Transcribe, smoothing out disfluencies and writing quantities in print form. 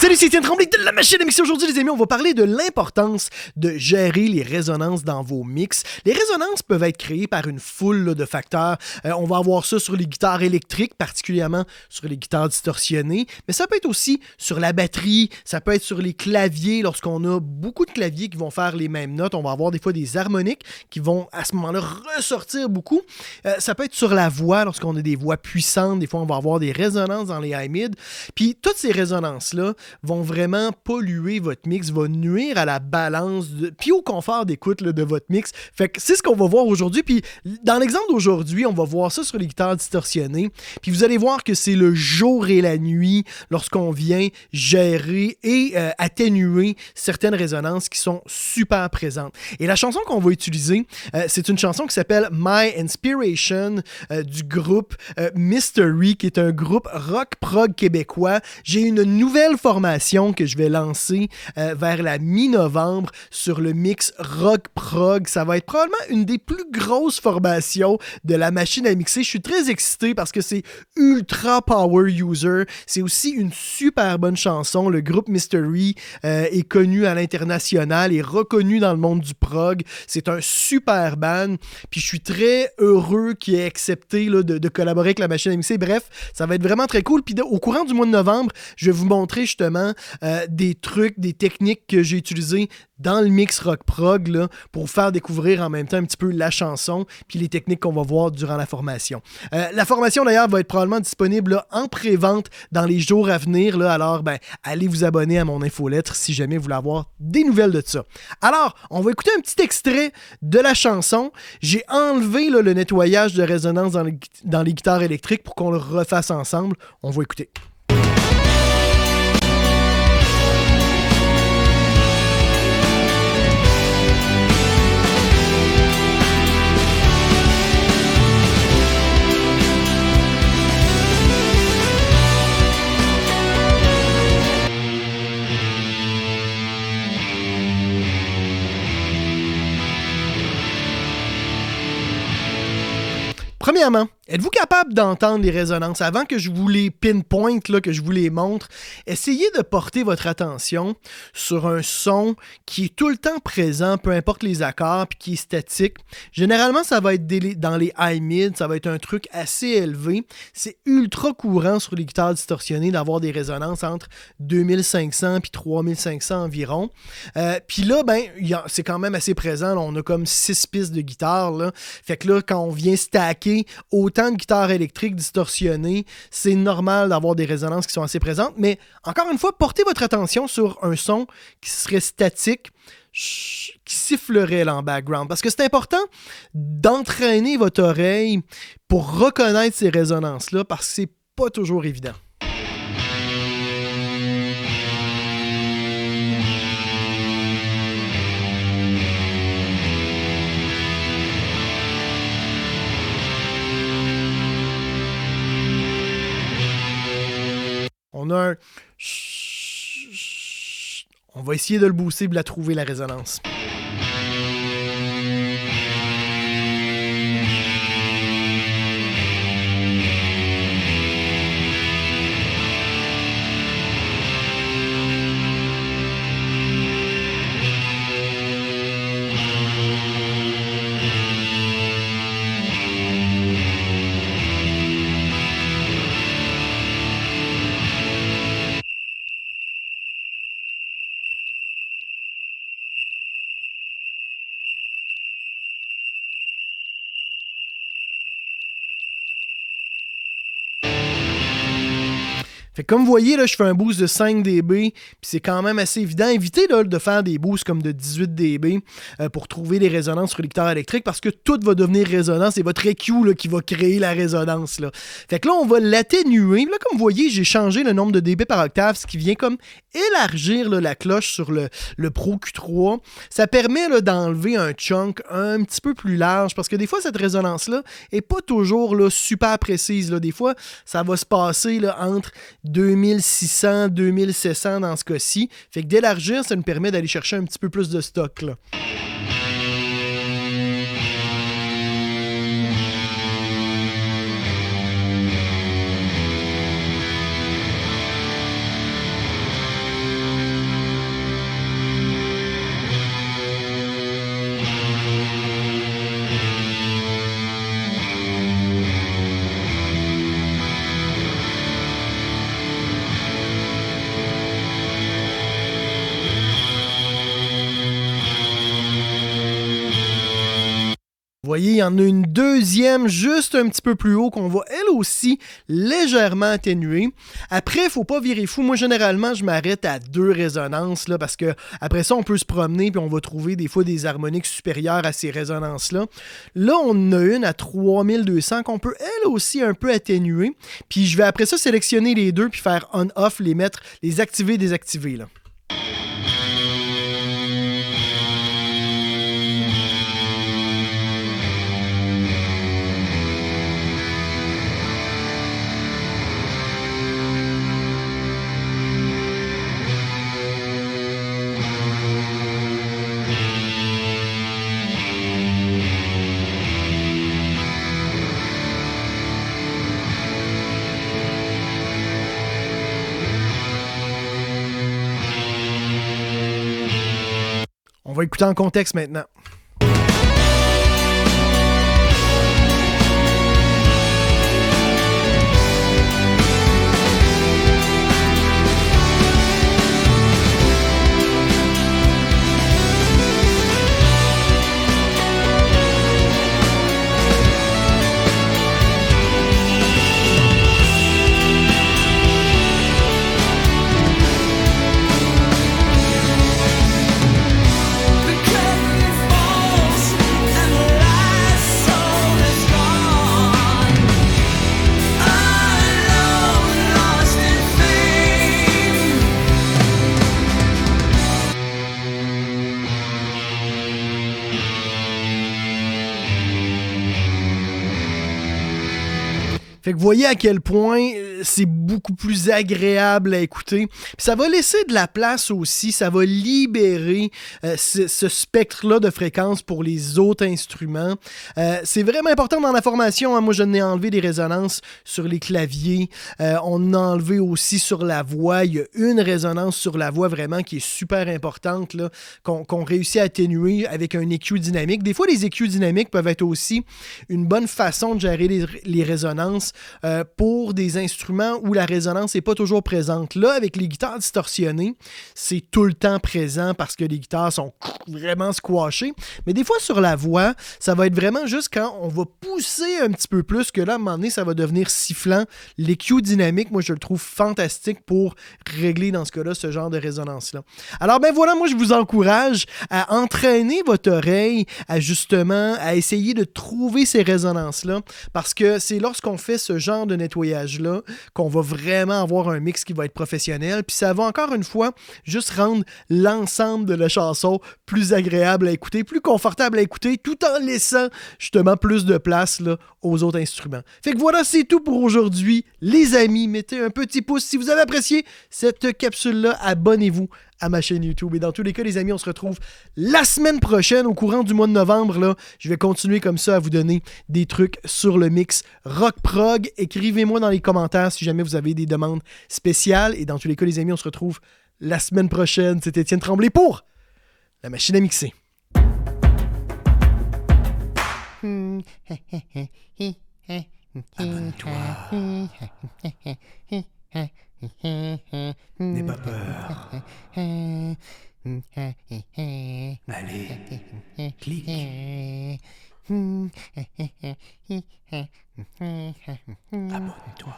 Salut, c'est Étienne Tremblay de la machine à mixer. Aujourd'hui, les amis, on va parler de l'importance de gérer les résonances dans vos mix. Les résonances peuvent être créées par une foule de facteurs. On va avoir ça sur les guitares électriques, particulièrement sur les guitares distorsionnées, mais ça peut être aussi sur la batterie, ça peut être sur les claviers. Lorsqu'on a beaucoup de claviers qui vont faire les mêmes notes, on va avoir des fois des harmoniques qui vont à ce moment-là ressortir beaucoup. Ça peut être sur la voix, lorsqu'on a des voix puissantes, des fois on va avoir des résonances dans les high mid. Puis toutes ces résonances-là vont vraiment polluer votre mix, vont nuire à la balance, puis au confort d'écoute de votre mix. Fait que c'est ce qu'on va voir aujourd'hui. Puis dans l'exemple d'aujourd'hui, on va voir ça sur les guitares distorsionnées. Puis vous allez voir que c'est le jour et la nuit lorsqu'on vient gérer et atténuer certaines résonances qui sont super présentes. Et la chanson qu'on va utiliser, c'est une chanson qui s'appelle My Inspiration du groupe Mystery, qui est un groupe rock-prog québécois. J'ai une nouvelle formation que je vais lancer vers la mi-novembre sur le mix rock-prog. Ça va être probablement une des plus grosses formations de la machine à mixer. Je suis très excité parce que c'est ultra power user. C'est aussi une super bonne chanson. Le groupe Mystery est connu à l'international et reconnu dans le monde du prog. C'est un super band. Puis je suis très heureux qu'il ait accepté de collaborer avec la machine à mixer. Bref, ça va être vraiment très cool. Puis au courant du mois de novembre, je vais vous montrer justement des trucs, des techniques que j'ai utilisées dans le mix rock-prog là, pour vous faire découvrir en même temps un petit peu la chanson puis les techniques qu'on va voir durant la formation. La formation d'ailleurs va être probablement disponible là, en pré-vente dans les jours à venir. Là, alors, allez vous abonner à mon infolettre si jamais vous voulez avoir des nouvelles de ça. Alors, on va écouter un petit extrait de la chanson. J'ai enlevé là, le nettoyage de résonance dans les guitares électriques pour qu'on le refasse ensemble. On va écouter. Premièrement, êtes-vous capable d'entendre les résonances? Avant que je vous les pinpoint, là, que je vous les montre, essayez de porter votre attention sur un son qui est tout le temps présent, peu importe les accords, puis qui est statique. Généralement, ça va être dans les high mid, ça va être un truc assez élevé. C'est ultra courant sur les guitares distorsionnées d'avoir des résonances entre 2500 et 3500 environ. Puis là, c'est quand même assez présent. Là, on a comme 6 pistes de guitare. Là. Fait que là, quand on vient stacker autant de guitares électriques distorsionnées, c'est normal d'avoir des résonances qui sont assez présentes, mais encore une fois, portez votre attention sur un son qui serait statique, qui sifflerait là en background, parce que c'est important d'entraîner votre oreille pour reconnaître ces résonances-là, parce que c'est pas toujours évident. On a un... On va essayer de le booster et de la trouver, la résonance. Fait que comme vous voyez, là, je fais un boost de 5 dB, puis c'est quand même assez évident. Évitez là, de faire des boosts comme de 18 dB pour trouver les résonances sur les guitares électriques, parce que tout va devenir résonance. C'est votre EQ là, qui va créer la résonance. Là. Fait que là, on va l'atténuer. Là, comme vous voyez, j'ai changé le nombre de dB par octave, ce qui vient comme élargir là, la cloche sur le Pro Q3. Ça permet là, d'enlever un chunk un petit peu plus large, parce que des fois, cette résonance-là n'est pas toujours là, super précise. Là. Des fois, ça va se passer là, entre 2600, 2700 dans ce cas-ci. Fait que d'élargir, ça nous permet d'aller chercher un petit peu plus de stock, là. voyez, il y en a une deuxième juste un petit peu plus haut qu'on va elle aussi légèrement atténuer. Après, il ne faut pas virer fou. Moi, généralement, je m'arrête à 2 résonances là, parce que après ça, on peut se promener puis on va trouver des fois des harmoniques supérieures à ces résonances-là. Là, on a une à 3200 qu'on peut elle aussi un peu atténuer. Puis je vais après ça sélectionner les deux puis faire on-off, les mettre, les activer, désactiver là. On va écouter en contexte maintenant. Fait que vous voyez à quel point c'est beaucoup plus agréable à écouter. Puis ça va laisser de la place aussi, ça va libérer ce spectre-là de fréquences pour les autres instruments. C'est vraiment important dans la formation. Hein. Moi, je n'ai enlevé des résonances sur les claviers. On a enlevé aussi sur la voix. Il y a une résonance sur la voix vraiment qui est super importante, là, qu'on réussit à atténuer avec un EQ dynamique. Des fois, les EQ dynamiques peuvent être aussi une bonne façon de gérer les résonances pour des instruments où la résonance n'est pas toujours présente. Là, avec les guitares distorsionnées, c'est tout le temps présent parce que les guitares sont vraiment squashées. Mais des fois, sur la voix, ça va être vraiment juste quand on va pousser un petit peu plus que là, à un moment donné, ça va devenir sifflant. L'EQ dynamique, moi, je le trouve fantastique pour régler, dans ce cas-là, ce genre de résonance-là. Alors, ben voilà, moi, je vous encourage à entraîner votre oreille à justement, à essayer de trouver ces résonances-là parce que c'est lorsqu'on fait ce genre de nettoyage-là qu'on va vraiment avoir un mix qui va être professionnel. Puis ça va encore une fois juste rendre l'ensemble de la chanson plus agréable à écouter, plus confortable à écouter, tout en laissant justement plus de place là, aux autres instruments. Fait que voilà, c'est tout pour aujourd'hui. Les amis, mettez un petit pouce si vous avez apprécié cette capsule-là. Abonnez-vous à ma chaîne YouTube. Et dans tous les cas, les amis, on se retrouve la semaine prochaine, au courant du mois de novembre. Là, je vais continuer comme ça à vous donner des trucs sur le mix rock-prog. Écrivez-moi dans les commentaires si jamais vous avez des demandes spéciales. Et dans tous les cas, les amis, on se retrouve la semaine prochaine. C'est Étienne Tremblay pour La Machine à mixer. Abonne-toi. N'aie pas peur. Allez, clique. Abonne-toi.